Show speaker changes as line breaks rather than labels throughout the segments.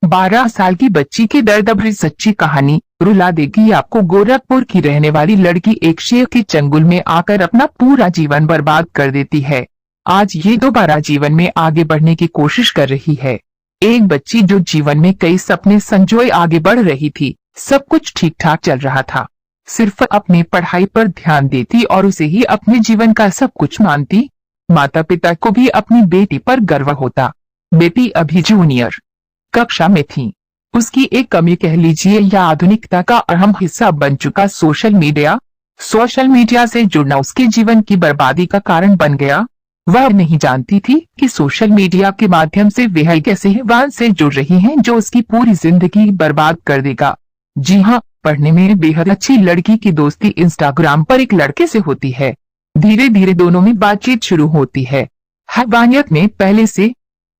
12 साल की बच्ची की दर्द भरी सच्ची कहानी रुला देगी आपको। गोरखपुर की रहने वाली लड़की एक शेर के चंगुल में आकर अपना पूरा जीवन बर्बाद कर देती है। आज ये दोबारा जीवन में आगे बढ़ने की कोशिश कर रही है। एक बच्ची जो जीवन में कई सपने संजोए आगे बढ़ रही थी। सब कुछ ठीक ठाक चल रहा था, सिर्फ अपनी पढ़ाई पर ध्यान देती और उसे ही अपने जीवन का सब कुछ मानती। माता पिता को भी अपनी बेटी पर गर्व होता। बेटी अभी जूनियर कक्षा में थी। उसकी एक कमी कह लीजिए या आधुनिकता का अहम हिस्सा बन चुका सोशल मीडिया से जुड़ना उसके जीवन की बर्बादी का कारण बन गया। वह नहीं जानती थी कि सोशल मीडिया के माध्यम से वह एक ऐसे वाहन से जुड़ रही हैं जो उसकी पूरी जिंदगी बर्बाद कर देगा। जी हाँ, पढ़ने में बेहद अच्छी लड़की की दोस्ती इंस्टाग्राम पर एक लड़के से होती है। धीरे धीरे दोनों में बातचीत शुरू होती है। हैवानियत में पहले से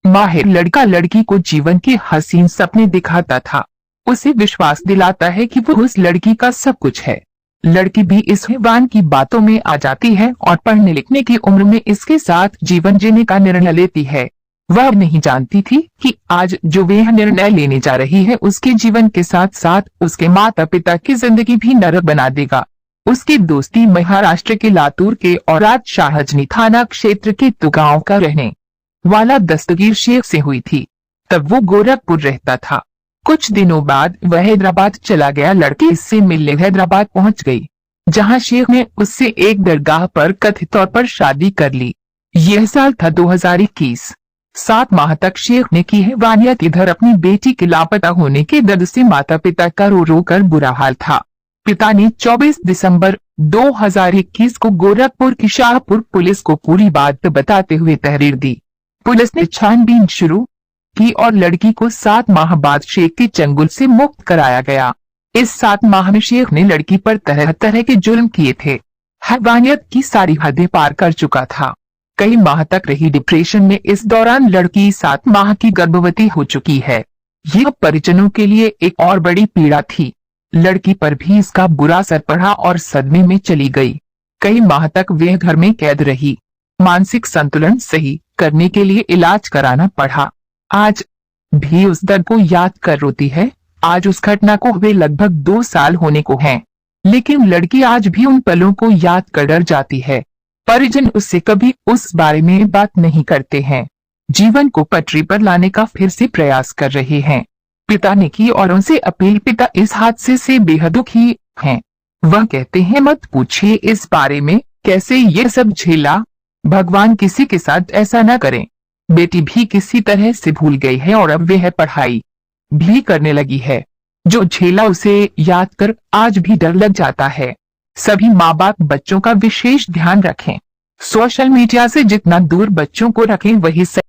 माहिर लड़का लड़की को जीवन के हसीन सपने दिखाता था। उसे विश्वास दिलाता है कि वो उस लड़की का सब कुछ है। लड़की भी इस हैवान की बातों में आ जाती है और पढ़ने लिखने की उम्र में इसके साथ जीवन जीने का निर्णय लेती है। वह नहीं जानती थी कि आज जो वह निर्णय लेने जा रही है उसके जीवन के साथ साथ उसके माता पिता की जिंदगी भी नरक बना देगा। उसकी दोस्ती महाराष्ट्र के लातूर के औराद शाहजनी थाना क्षेत्र के तुगांव का रहने वाला दस्तगीर शेख से हुई थी। तब वो गोरखपुर रहता था। कुछ दिनों बाद वह हैदराबाद चला गया। लड़की इससे मिलने हैदराबाद पहुंच गई, जहां शेख ने उससे एक दरगाह पर कथित तौर पर शादी कर ली। यह साल था 2021। 7 माह तक शेख ने की हैवानियत। इधर अपनी बेटी के लापता होने के दर्द से माता पिता का रो रो कर बुरा हाल था। पिता ने 24 दिसंबर 2021 को गोरखपुर की शाहपुर पुलिस को पूरी बात बताते हुए तहरीर दी। पुलिस ने छानबीन शुरू की और लड़की को 7 माह बाद शेख के चंगुल से मुक्त कराया गया। इस 7 माह में शेख ने लड़की पर तरह तरह के जुल्म किए थे। हैवानियत की सारी हदें पार कर चुका था। कई माह तक रही डिप्रेशन में इस दौरान लड़की 7 माह की गर्भवती हो चुकी है। यह परिजनों के लिए एक और बड़ी पीड़ा थी। लड़की पर भी इसका बुरा असर पड़ा और सदमे में चली गई। कई माह तक वह घर में कैद रही। मानसिक संतुलन सही करने के लिए इलाज कराना पड़ा। आज भी उस दर्द को याद कर रोती है। आज उस घटना को हुए लगभग 2 साल होने को हैं, लेकिन लड़की आज भी उन पलों को याद कर डर जाती है। परिजन उससे कभी उस बारे में बात नहीं करते हैं। जीवन को पटरी पर लाने का फिर से प्रयास कर रहे हैं। पिता ने की और उनसे अपील। पिता इस हादसे से बेहद दुखी हैं। वह कहते हैं, मत पूछिए इस बारे में, कैसे ये सब झेला। भगवान किसी के साथ ऐसा न करें। बेटी भी किसी तरह से भूल गई है और अब वह पढ़ाई भी करने लगी है। जो झेला उसे याद कर आज भी डर लग जाता है। सभी माँ बाप बच्चों का विशेष ध्यान रखें। सोशल मीडिया से जितना दूर बच्चों को रखें वही सही।